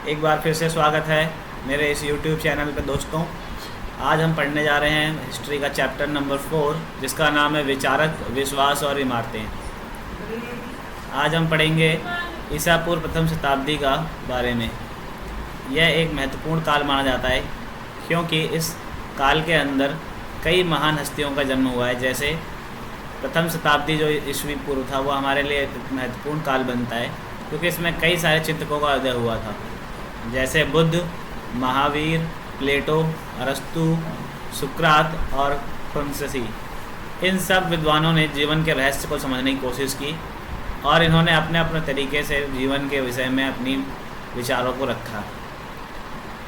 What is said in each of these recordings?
एक बार फिर से स्वागत है मेरे इस YouTube चैनल पे दोस्तों। आज हम पढ़ने जा रहे हैं हिस्ट्री का चैप्टर नंबर 4, जिसका नाम है विचारक, विश्वास और इमारतें। आज हम पढ़ेंगे ईसा पूर्व प्रथम शताब्दी का बारे में। यह एक महत्वपूर्ण काल माना जाता है क्योंकि इस काल के अंदर कई महान हस्तियों का जन्म हुआ है। जैसे प्रथम शताब्दी जो ईस्वी पूर्व था वो हमारे लिए एक महत्वपूर्ण काल बनता है क्योंकि इसमें कई सारे चिंतकों का उदय हुआ था, जैसे बुद्ध, महावीर, प्लेटो, अरस्तु, सुकरात और फ्रांसीसी। इन सब विद्वानों ने जीवन के रहस्य को समझने की कोशिश की और इन्होंने अपने अपने तरीके से जीवन के विषय में अपनी विचारों को रखा।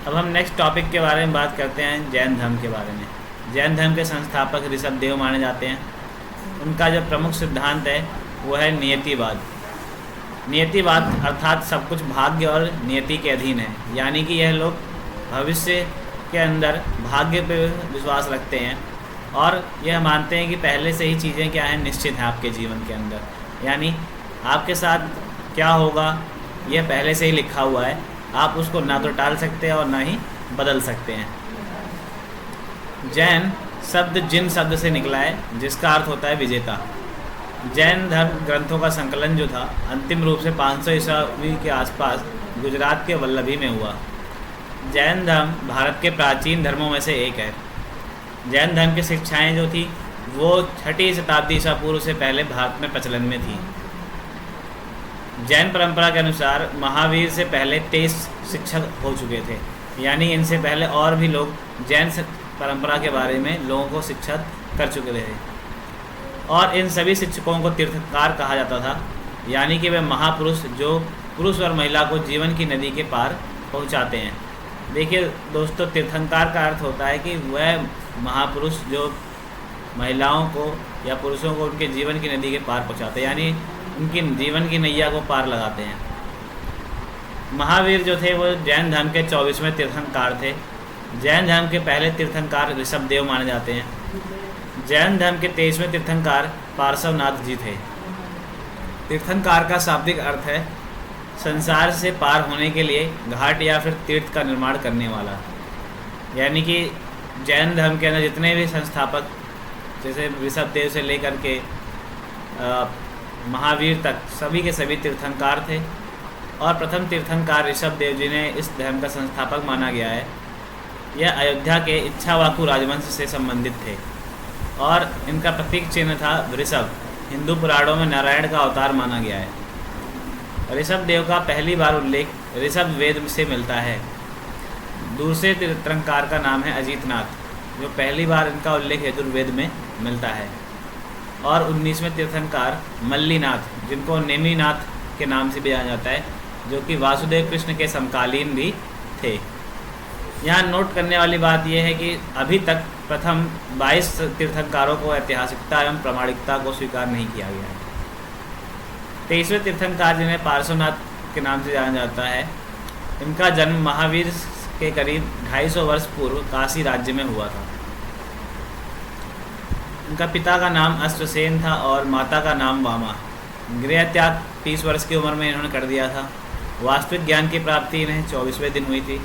अब हम नेक्स्ट टॉपिक के बारे में बात करते हैं, जैन धर्म के बारे में। जैन धर्म के संस्थापक ऋषभ देव माने जाते हैं। उनका जो प्रमुख सिद्धांत है वो है नियतिवाद। नियतिवाद अर्थात सब कुछ भाग्य और नियति के अधीन है, यानी कि यह लोग भविष्य के अंदर भाग्य पे विश्वास रखते हैं और यह मानते हैं कि पहले से ही चीज़ें क्या हैं, निश्चित हैं आपके जीवन के अंदर। यानी आपके साथ क्या होगा यह पहले से ही लिखा हुआ है, आप उसको ना तो टाल सकते हैं और ना ही बदल सकते हैं। जैन शब्द जिन शब्द से निकला है, जिसका अर्थ होता है विजेता। जैन धर्म ग्रंथों का संकलन जो था अंतिम रूप से 500 ईस्वी के आसपास गुजरात के वल्लभी में हुआ। जैन धर्म भारत के प्राचीन धर्मों में से एक है। जैन धर्म की शिक्षाएं जो थी वो 6ठी शताब्दी ईसा पूर्व से पहले भारत में प्रचलन में थी। जैन परंपरा के अनुसार महावीर से पहले 23 शिक्षक हो चुके थे, यानी इनसे पहले और भी लोग जैन परंपरा के बारे में लोगों को शिक्षित कर चुके थे और इन सभी शिक्षकों को तीर्थंकार कहा जाता था, यानी कि वे महापुरुष जो पुरुष और महिला को जीवन की नदी के पार पहुंचाते हैं। देखिए दोस्तों, तीर्थंकार का अर्थ होता है कि वह महापुरुष जो महिलाओं को या पुरुषों को उनके जीवन की नदी के पार पहुंचाते हैं, यानी उनकी जीवन की नैया को पार लगाते हैं। महावीर जो थे वो जैन धर्म के 24वें तीर्थंकार थे। जैन धर्म के पहले तीर्थंकार ऋषभ देव माने जाते हैं। जैन धर्म के 23वें तीर्थंकार पार्श्वनाथ जी थे। तीर्थंकार का शाब्दिक अर्थ है संसार से पार होने के लिए घाट या फिर तीर्थ का निर्माण करने वाला। यानी कि जैन धर्म के अंदर जितने भी संस्थापक, जैसे ऋषभ देव से लेकर के महावीर तक, सभी के सभी तीर्थंकार थे और प्रथम तीर्थंकार ऋषभ देव जी ने इस धर्म का संस्थापक माना गया है। यह अयोध्या के इच्छावाकु राजवंश से संबंधित थे और इनका प्रतीक चिन्ह था ऋषभ। हिंदू पुराणों में नारायण का अवतार माना गया है। ऋषभ देव का पहली बार उल्लेख ऋषभ वेद से मिलता है। दूसरे तीर्थंकार का नाम है अजीतनाथ, जो पहली बार इनका उल्लेख यजुर्वेद में मिलता है। और 19वें तीर्थंकार मल्लीनाथ, जिनको नेमिनाथ के नाम से भी जाना जाता है, जो कि वासुदेव कृष्ण के समकालीन भी थे। यहाँ नोट करने वाली बात यह है कि अभी तक प्रथम 22 तीर्थंकारों को ऐतिहासिकता एवं प्रामाणिकता को स्वीकार नहीं किया गया है। 23वें तीर्थंकार जिन्हें पार्श्वनाथ के नाम से जाना जाता है, इनका जन्म महावीर के करीब 250 वर्ष पूर्व काशी राज्य में हुआ था। इनका पिता का नाम अश्वसेन था और माता का नाम वामा। गृह त्याग 30 वर्ष की उम्र में इन्होंने कर दिया था। वास्तविक ज्ञान की प्राप्ति इन्हें 24वें दिन हुई थी।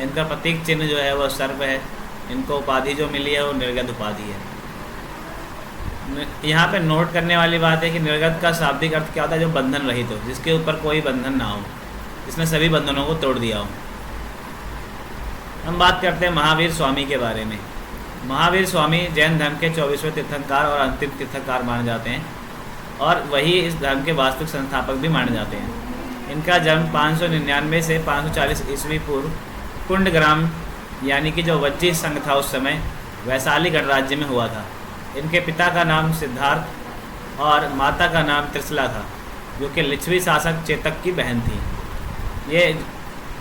इनका प्रतीक चिन्ह जो है वह सर्प है। इनको उपाधि जो मिली है वो निर्गत उपाधि है। यहाँ पे नोट करने वाली बात है कि निर्गत का शाब्दिक अर्थ क्या होता है, जो बंधन रहित हो, जिसके ऊपर कोई बंधन ना हो, जिसने सभी बंधनों को तोड़ दिया हो। हम बात करते हैं महावीर स्वामी के बारे में। महावीर स्वामी जैन धर्म के 24वें तीर्थंकार और अंतिम तीर्थंकार माने जाते हैं और वही इस धर्म के वास्तविक संस्थापक भी माने जाते हैं। इनका जन्म 599 से 540 ईस्वी पूर्व कुंडग्राम, यानी कि जो वज्जी संघ था उस समय, वैशाली गणराज्य में हुआ था। इनके पिता का नाम सिद्धार्थ और माता का नाम त्रिशला था, जो कि लिच्छवी शासक चेतक की बहन थी। ये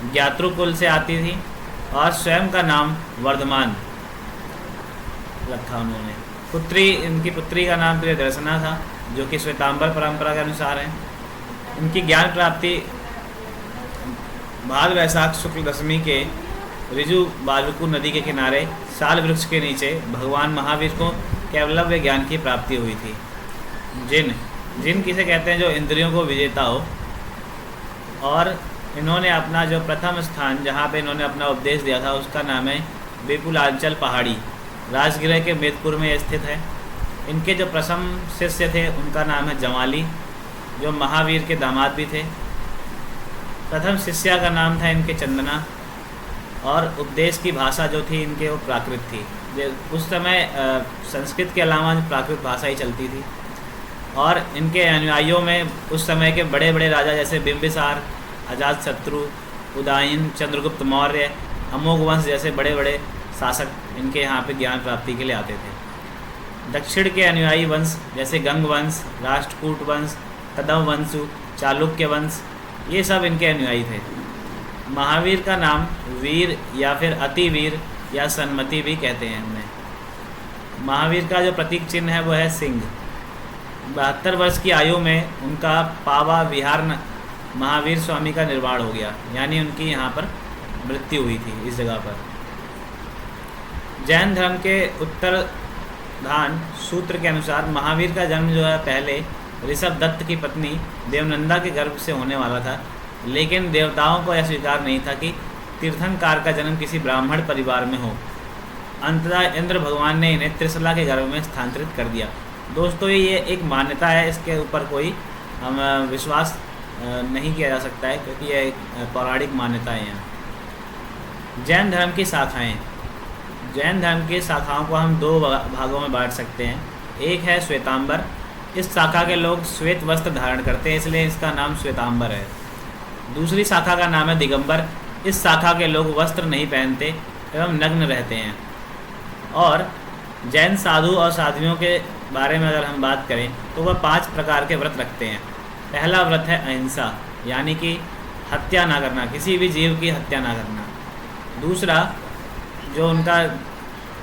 ज्ञातृकुल से आती थी और स्वयं का नाम वर्धमान रखा उन्होंने। इनकी पुत्री का नाम प्रियदर्शना था, जो कि श्वेतांबर परंपरा के अनुसार है। इनकी ज्ञान प्राप्ति भाद वैशाख शुक्ल दशमी के ऋजु बालुकु नदी के किनारे साल वृक्ष के नीचे भगवान महावीर को कैवल्य ज्ञान की प्राप्ति हुई थी। जिन किसे कहते हैं, जो इंद्रियों को विजेता हो और इन्होंने अपना जो प्रथम स्थान जहाँ पे इन्होंने अपना उपदेश दिया था उसका नाम है विपुलांचल पहाड़ी, राजगृह के मेदपुर में स्थित है। इनके जो प्रथम शिष्य थे उनका नाम है जमाली, जो महावीर के दामाद भी थे। प्रथम शिष्या का नाम था इनके चंदना, और उपदेश की भाषा जो थी इनके वो प्राकृत थी। उस समय संस्कृत के अलावा प्राकृत भाषा ही चलती थी। और इनके अनुयायियों में उस समय के बड़े बड़े राजा जैसे बिंबिसार, अजातशत्रु, उदयन, चंद्रगुप्त मौर्य, अमोघ वंश जैसे बड़े बड़े शासक इनके यहाँ पे ज्ञान प्राप्ति के लिए आते थे। दक्षिण के अनुयायी वंश जैसे गंग वंश, राष्ट्रकूट वंश, कदम वंशु, चालुक्य वंश, ये सब इनके अनुयायी थे। महावीर का नाम वीर या फिर अतिवीर या सन्मति भी कहते हैं उन्हें। महावीर का जो प्रतीक चिन्ह है वो है सिंह। 72 वर्ष की आयु में उनका पावा विहार महावीर स्वामी का निर्वाण हो गया, यानी उनकी यहाँ पर मृत्यु हुई थी इस जगह पर। जैन धर्म के उत्तराधान सूत्र के अनुसार महावीर का जन्म जो है पहले ऋषभ दत्त की पत्नी देवनंदा के गर्भ से होने वाला था, लेकिन देवताओं को यह स्वीकार नहीं था कि तीर्थंकार का जन्म किसी ब्राह्मण परिवार में हो। अंततः इंद्र भगवान ने इन्हें त्रिशला के गर्भ में स्थानांतरित कर दिया। दोस्तों ये एक मान्यता है, इसके ऊपर कोई हम विश्वास नहीं किया जा सकता है, क्योंकि यह एक पौराणिक मान्यता है। यहाँ जैन धर्म की शाखाएँ। जैन धर्म की शाखाओं को हम 2 भागों में बांट सकते हैं। एक है श्वेतांबर। इस शाखा के लोग श्वेत वस्त्र धारण करते हैं, इसलिए इसका नाम श्वेतांबर है। दूसरी शाखा का नाम है दिगंबर। इस शाखा के लोग वस्त्र नहीं पहनते एवं नग्न रहते हैं। और जैन साधु और साध्वियों के बारे में अगर हम बात करें तो वह 5 प्रकार के व्रत रखते हैं। पहला व्रत है अहिंसा, यानी कि हत्या ना करना, किसी भी जीव की हत्या ना करना। दूसरा जो उनका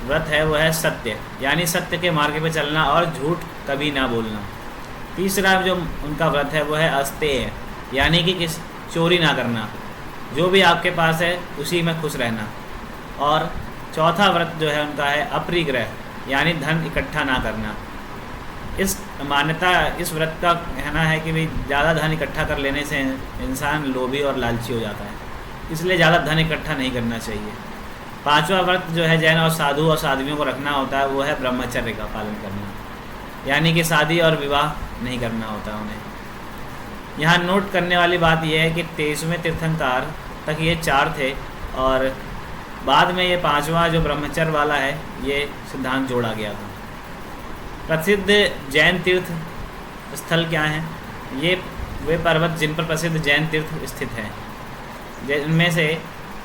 व्रत है वो है सत्य, यानी सत्य के मार्ग पे चलना और झूठ कभी ना बोलना। तीसरा जो उनका व्रत है वो है अस्तेय, यानी कि चोरी ना करना, जो भी आपके पास है उसी में खुश रहना। और चौथा व्रत जो है उनका है अपरिग्रह, यानी धन इकट्ठा ना करना। इस व्रत का कहना है कि भाई ज़्यादा धन इकट्ठा कर लेने से इंसान लोभी और लालची हो जाता है, इसलिए ज़्यादा धन इकट्ठा नहीं करना चाहिए। 5वां व्रत जो है जैन और साधु और साध्वियों को रखना होता है वो है ब्रह्मचर्य का पालन करना, यानी कि शादी और विवाह नहीं करना होता उन्हें। यहाँ नोट करने वाली बात यह है कि 23वें तीर्थंकार तक ये 4 थे, और बाद में ये 5वां जो ब्रह्मचर्य वाला है ये सिद्धांत जोड़ा गया था। प्रसिद्ध जैन तीर्थ स्थल क्या हैं? ये वे पर्वत जिन पर प्रसिद्ध जैन तीर्थ स्थित हैं, जिनमें से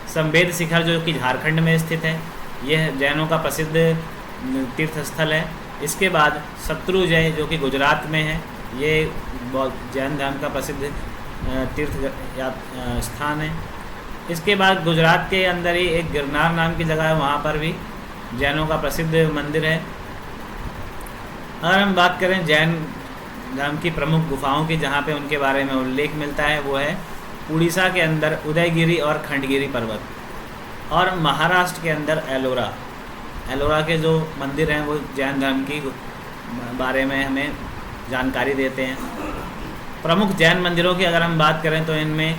संवेद शिखर जो कि झारखंड में स्थित है, यह जैनों का प्रसिद्ध तीर्थ स्थल है। इसके बाद शत्रुंजय जो कि गुजरात में है, ये जैन धर्म का प्रसिद्ध तीर्थ स्थान है। इसके बाद गुजरात के अंदर ही एक गिरनार नाम की जगह है, वहाँ पर भी जैनों का प्रसिद्ध मंदिर है। अगर हम बात करें जैन धर्म की प्रमुख गुफाओं की जहाँ पे उनके बारे में उल्लेख मिलता है वो है उड़ीसा के अंदर उदयगिरी और खंडगिरी पर्वत, और महाराष्ट्र के अंदर एलोरा के जो मंदिर हैं वो जैन धर्म की बारे में हमें जानकारी देते हैं। प्रमुख जैन मंदिरों की अगर हम बात करें तो इनमें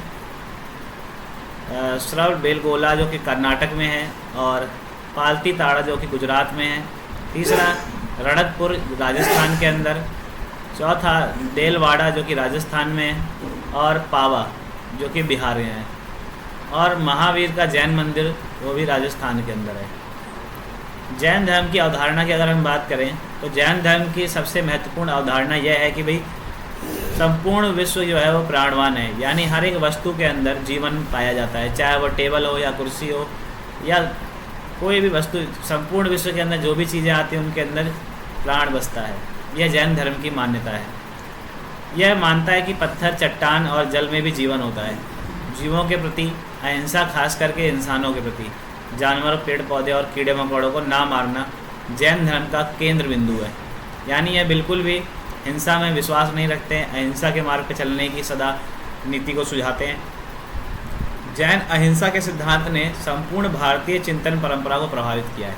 श्रवणबेलगोला जो कि कर्नाटक में है, और पालती ताड़ा जो कि गुजरात में है। तीसरा रणकपुर राजस्थान के अंदर। चौथा देलवाड़ा जो कि राजस्थान में है, और पावा जो कि बिहार में है। और महावीर का जैन मंदिर वो भी राजस्थान के अंदर है। जैन धर्म की अवधारणा की अगर हम बात करें तो जैन धर्म की सबसे महत्वपूर्ण अवधारणा यह है कि भाई संपूर्ण विश्व जो है वो प्राणवान है, यानी हर एक वस्तु के अंदर जीवन पाया जाता है, चाहे वो टेबल हो या कुर्सी हो या कोई भी वस्तु। संपूर्ण विश्व के अंदर जो भी चीज़ें आती हैं उनके अंदर प्राण बसता है। यह जैन धर्म की मान्यता है। यह मानता है कि पत्थर, चट्टान और जल में भी जीवन होता है। जीवों के प्रति अहिंसा, खास करके इंसानों के प्रति, जानवरों, पेड़ पौधे और कीड़े मकोड़ों को ना मारना जैन धर्म का केंद्र बिंदु है। यानी यह बिल्कुल भी हिंसा में विश्वास नहीं रखते हैं, अहिंसा के मार्ग पर चलने की सदा नीति को सुझाते हैं। जैन अहिंसा के सिद्धांत ने संपूर्ण भारतीय चिंतन परंपरा को प्रभावित किया है।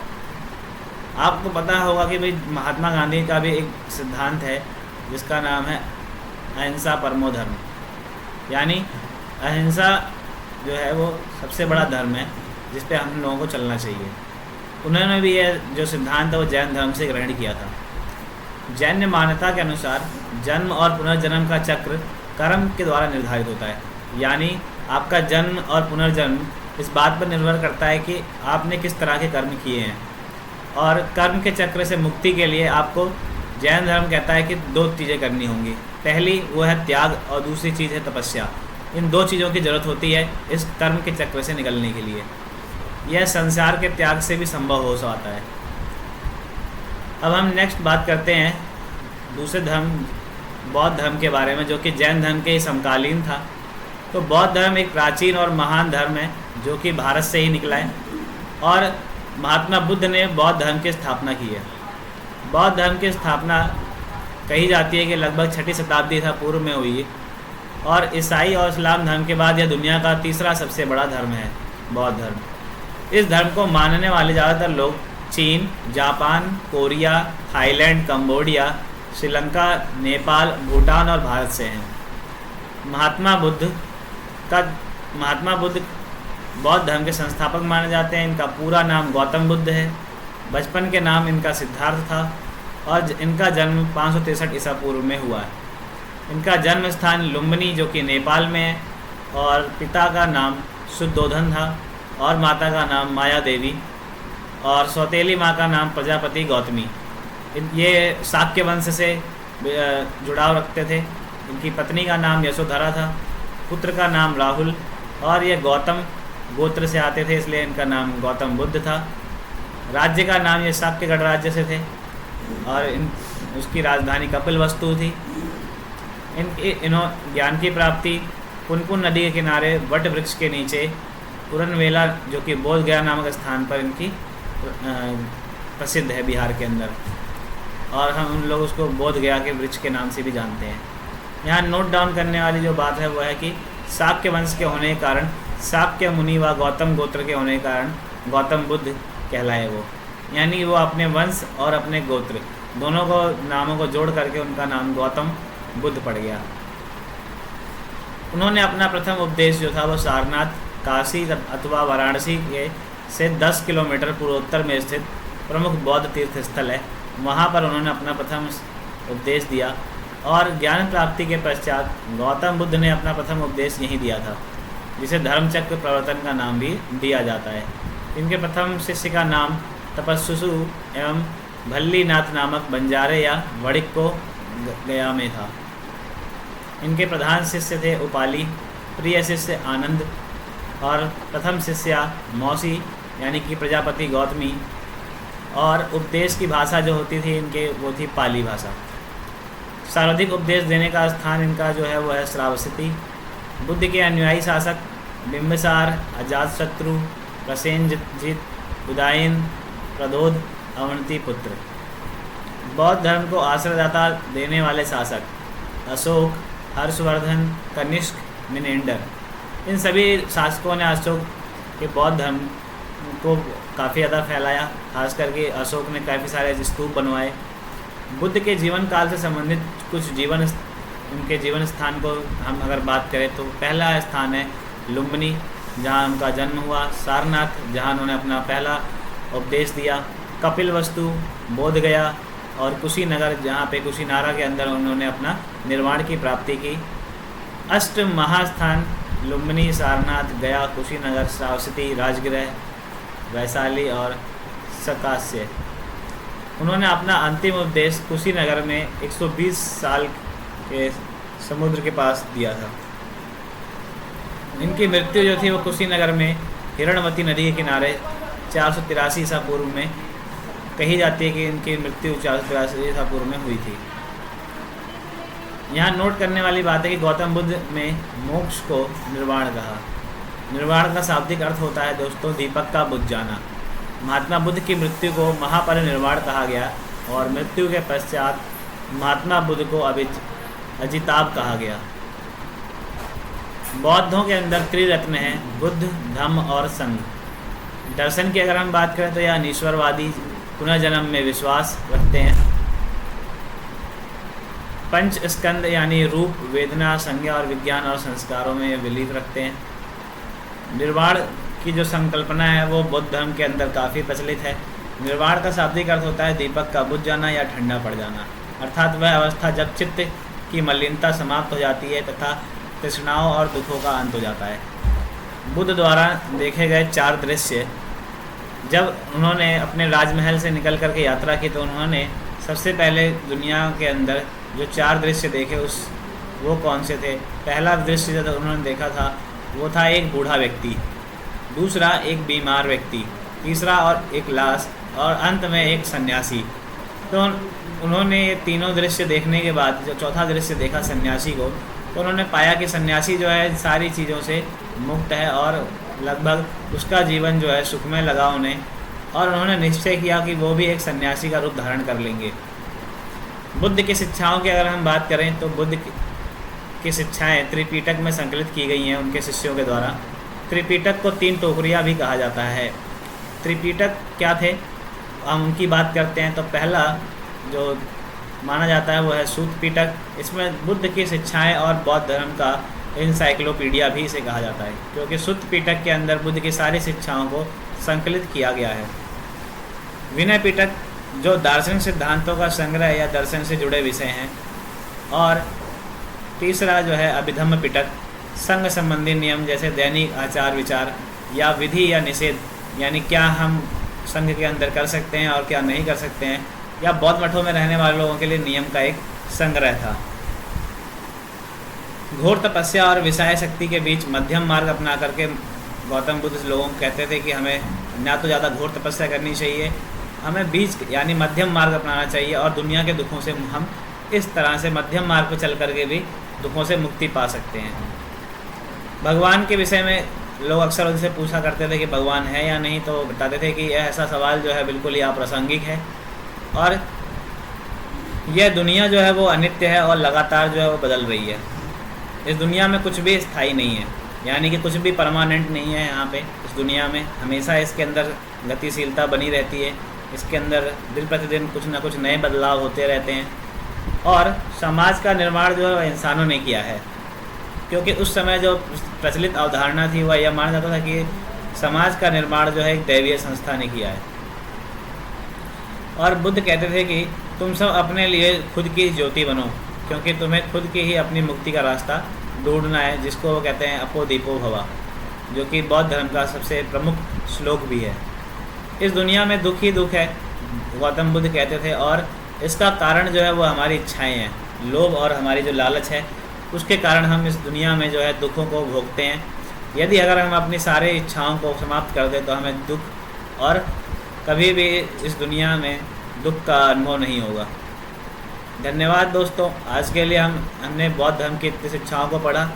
आपको पता होगा कि भाई महात्मा गांधी का भी एक सिद्धांत है जिसका नाम है अहिंसा परमो धर्म, यानी अहिंसा जो है वो सबसे बड़ा धर्म है जिस पे हम लोगों को चलना चाहिए। उन्होंने भी यह जो सिद्धांत है वो जैन धर्म से ग्रहण किया था। जैन मान्यता के अनुसार जन्म और पुनर्जन्म का चक्र कर्म के द्वारा निर्धारित होता है, यानी आपका जन्म और पुनर्जन्म इस बात पर निर्भर करता है कि आपने किस तरह के कर्म किए हैं। और कर्म के चक्र से मुक्ति के लिए आपको जैन धर्म कहता है कि 2 चीज़ें करनी होंगी। पहली वो है त्याग और दूसरी चीज़ है तपस्या। इन 2 चीज़ों की ज़रूरत होती है इस कर्म के चक्र से निकलने के लिए। यह संसार के त्याग से भी संभव हो जाता है। अब हम नेक्स्ट बात करते हैं दूसरे धर्म बौद्ध धर्म के बारे में, जो कि जैन धर्म के ही समकालीन था। तो बौद्ध धर्म एक प्राचीन और महान धर्म है जो कि भारत से ही निकला है और महात्मा बुद्ध ने बौद्ध धर्म की स्थापना की है। बौद्ध धर्म की स्थापना कही जाती है कि लगभग 6वीं शताब्दी ईसा पूर्व में हुई और ईसाई और इस्लाम धर्म के बाद यह दुनिया का तीसरा सबसे बड़ा धर्म है बौद्ध धर्म। इस धर्म को मानने वाले ज़्यादातर लोग चीन, Japan, Korea, Thailand, Cambodia, Sri Lanka, Nepal, Bhutan और भारत से हैं। महात्मा बुद्ध बौद्ध धर्म के संस्थापक माने जाते हैं। इनका पूरा नाम गौतम बुद्ध है। बचपन के नाम इनका सिद्धार्थ था और इनका जन्म 563 ईसा पूर्व में हुआ है। इनका जन्म स्थान लुम्बिनी जो कि नेपाल में है और पिता का नाम शुद्धोधन था और माता का नाम माया देवी और सौतेली माँ का नाम प्रजापति गौतमी। ये शाक्य वंश से जुड़ाव रखते थे। इनकी पत्नी का नाम यशोधरा था, पुत्र का नाम राहुल और ये गौतम गोत्र से आते थे, इसलिए इनका नाम गौतम बुद्ध था। राज्य का नाम ये शाक्य गणराज्य से थे और उसकी राजधानी कपिलवस्तु थी। ज्ञान की प्राप्ति पुनपुन नदी के किनारे वट वृक्ष के नीचे पुरनवेला जो कि बोध गया नामक स्थान पर इनकी प्रसिद्ध है बिहार के अंदर, और हम उन लोग उसको बोध गया के वृक्ष के नाम से भी जानते हैं। यहाँ नोट डाउन करने वाली जो बात है वो है कि शाक्य वंश के होने के कारण शाक्य मुनि व गौतम गोत्र के होने के कारण गौतम बुद्ध कहलाए वो, यानी वो अपने वंश और अपने गोत्र दोनों को नामों को जोड़ करके उनका नाम गौतम बुद्ध पड़ गया। उन्होंने अपना प्रथम उपदेश जो था वो सारनाथ, काशी अथवा वाराणसी के से 10 किलोमीटर पूर्वोत्तर में स्थित प्रमुख बौद्ध तीर्थ स्थल है, वहाँ पर उन्होंने अपना प्रथम उपदेश दिया और ज्ञान प्राप्ति के पश्चात गौतम बुद्ध ने अपना प्रथम उपदेश यहीं दिया था, जिसे धर्मचक्र प्रवर्तन का नाम भी दिया जाता है। इनके प्रथम शिष्य का नाम तपस्सु एवं भल्लीनाथ नामक बंजारे या वड़िक्को गया में था। इनके प्रधान शिष्य थे उपाली, प्रिय शिष्य आनंद और प्रथम शिष्या मौसी यानी कि प्रजापति गौतमी, और उपदेश की भाषा जो होती थी इनके वो थी पाली भाषा। सर्वाधिक उपदेश देने का स्थान इनका जो है वो है श्रावस्ती। बुद्ध के अनुयायी शासक बिंबिसार, अजातशत्रु, प्रसेनजित, उदयन, प्रद्योत, अवंती पुत्र। बौद्ध धर्म को आश्रयदाता देने वाले शासक अशोक, हर्षवर्धन, कनिष्क, मिनेंडर, इन सभी शासकों ने अशोक के बौद्ध धर्म को काफ़ी ज़्यादा फैलाया। खास करके अशोक ने काफ़ी सारे स्तूप बनवाए। बुद्ध के जीवन काल से संबंधित कुछ उनके जीवन स्थान को हम अगर बात करें तो पहला स्थान है लुम्बिनी जहाँ उनका जन्म हुआ, सारनाथ जहाँ उन्होंने अपना पहला उपदेश दिया, कपिलवस्तु, बोध गया और कुशीनगर जहाँ पे कुशीनारा के अंदर उन्होंने अपना निर्वाण की प्राप्ति की। अष्ट महास्थान लुम्बिनी, सारनाथ, गया, कुशीनगर, श्रावस्ती, राजगृह, वैशाली और सकास्य। उन्होंने अपना अंतिम उपदेश कुशीनगर में 120 साल के समुद्र के पास दिया था। इनकी मृत्यु जो थी वो कुशीनगर में हिरणवती नदी के किनारे 483 ईसा पूर्व में कही जाती है कि इनकी मृत्यु 483 ईसा पूर्व में हुई थी। यहाँ नोट करने वाली बात है कि गौतम बुद्ध में मोक्ष को निर्वाण कहा। निर्वाण का शाब्दिक अर्थ होता है दोस्तों दीपक का बुझ जाना। महात्मा बुद्ध की मृत्यु को महापरिनिर्वाण कहा गया और मृत्यु के पश्चात महात्मा बुद्ध को अजिताभ कहा गया। बौद्धों के अंदर त्रिरत्न हैं, बुद्ध, धम्म और संघ। दर्शन की अगर हम बात करें तो यह अनीश्वरवादी पुनर्जन्म में विश्वास रखते हैं। पंच स्कंद यानी रूप, वेदना, संज्ञा और विज्ञान और संस्कारों में बिलीव रखते हैं। निर्वाण की जो संकल्पना है वो बौद्ध धर्म के अंदर काफ़ी प्रचलित है। निर्वाण का शाब्दिक अर्थ होता है दीपक का बुझ जाना या ठंडा पड़ जाना, अर्थात वह अवस्था जब चित्त की मलिनता समाप्त हो जाती है तथा तृष्णाओं और दुखों का अंत हो जाता है। बुद्ध द्वारा देखे गए 4 दृश्य, जब उन्होंने अपने राजमहल से निकल करके यात्रा की तो उन्होंने सबसे पहले दुनिया के अंदर जो 4 दृश्य देखे वो कौन से थे। पहला दृश्य जो उन्होंने देखा था वो था एक बूढ़ा व्यक्ति, दूसरा एक बीमार व्यक्ति, तीसरा और एक लाश और अंत में एक सन्यासी। तो उन्होंने ये तीनों दृश्य देखने के बाद जो चौथा दृश्य देखा सन्यासी को, तो उन्होंने पाया कि सन्यासी जो है सारी चीज़ों से मुक्त है और लगभग उसका जीवन जो है सुखमय लगा उन्हें, और उन्होंने निश्चय किया कि वो भी एक सन्यासी का रूप धारण कर लेंगे। बुद्ध की शिक्षाओं की अगर हम बात करें तो बुद्ध की शिक्षाएं त्रिपिटक में संकलित की गई हैं उनके शिष्यों के द्वारा। त्रिपिटक को 3 टोकरियाँ भी कहा जाता है। त्रिपिटक क्या थे, हम उनकी बात करते हैं। तो पहला जो माना जाता है वो है सूत पिटक। इसमें बुद्ध की शिक्षाएं और बौद्ध धर्म का इंसाइक्लोपीडिया भी इसे कहा जाता है, क्योंकि सूत पिटक के अंदर बुद्ध की सारी शिक्षाओं को संकलित किया गया है। विनय पिटक जो दार्शनिक सिद्धांतों का संग्रह या दर्शन से जुड़े विषय हैं, और तीसरा जो है अभिधम्म पिटक, संघ संबंधी नियम जैसे दैनिक आचार विचार या विधि या निषेध, यानी क्या हम संघ के अंदर कर सकते हैं और क्या नहीं कर सकते हैं, या बौद्ध मठों में रहने वाले लोगों के लिए नियम का एक संग्रह था। घोर तपस्या और विषय शक्ति के बीच मध्यम मार्ग अपना करके गौतम बुद्ध लोगों को कहते थे कि हमें ना तो ज़्यादा घोर तपस्या करनी चाहिए, हमें बीच यानी मध्यम मार्ग अपनाना चाहिए, और दुनिया के दुखों से हम इस तरह से मध्यम मार्ग पर चल करके भी दुखों से मुक्ति पा सकते हैं। भगवान के विषय में लोग अक्सर उनसे पूछा करते थे कि भगवान है या नहीं, तो बताते थे कि यह ऐसा सवाल जो है बिल्कुल ही अप्रासंगिक है, और यह दुनिया जो है वो अनित्य है और लगातार जो है वो बदल रही है। इस दुनिया में कुछ भी स्थायी नहीं है, यानी कि कुछ भी परमानेंट नहीं है। यहाँ पे इस दुनिया में हमेशा इसके अंदर गतिशीलता बनी रहती है, इसके अंदर दिन प्रतिदिन कुछ ना कुछ नए बदलाव होते रहते हैं, और समाज का निर्माण जो है वह इंसानों ने किया है। क्योंकि उस समय जो प्रचलित अवधारणा थी वह यह माना जाता था कि समाज का निर्माण जो है एक दैवीय संस्था ने किया है, और बुद्ध कहते थे कि तुम सब अपने लिए खुद की ज्योति बनो, क्योंकि तुम्हें खुद की ही अपनी मुक्ति का रास्ता ढूंढना है, जिसको वो कहते हैं अपो दीपो भवा, जो कि बौद्ध धर्म का सबसे प्रमुख श्लोक भी है। इस दुनिया में दुख ही दुख है, गौतम बुद्ध कहते थे, और इसका कारण जो है वो हमारी इच्छाएं हैं, लोभ और हमारी जो लालच है, उसके कारण हम इस दुनिया में जो है दुखों को भोगते हैं। यदि अगर हम अपनी सारी इच्छाओं को समाप्त कर दें तो हमें दुख और कभी भी इस दुनिया में दुख का अनुभव नहीं होगा। धन्यवाद दोस्तों, आज के लिए हमने बौद्ध धर्म की इतनी शिक्षाओं को पढ़ा।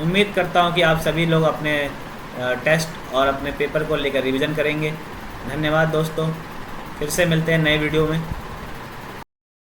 उम्मीद करता हूँ कि आप सभी लोग अपने टेस्ट और अपने पेपर को लेकर रिवीजन करेंगे। धन्यवाद दोस्तों, फिर से मिलते हैं नए वीडियो में।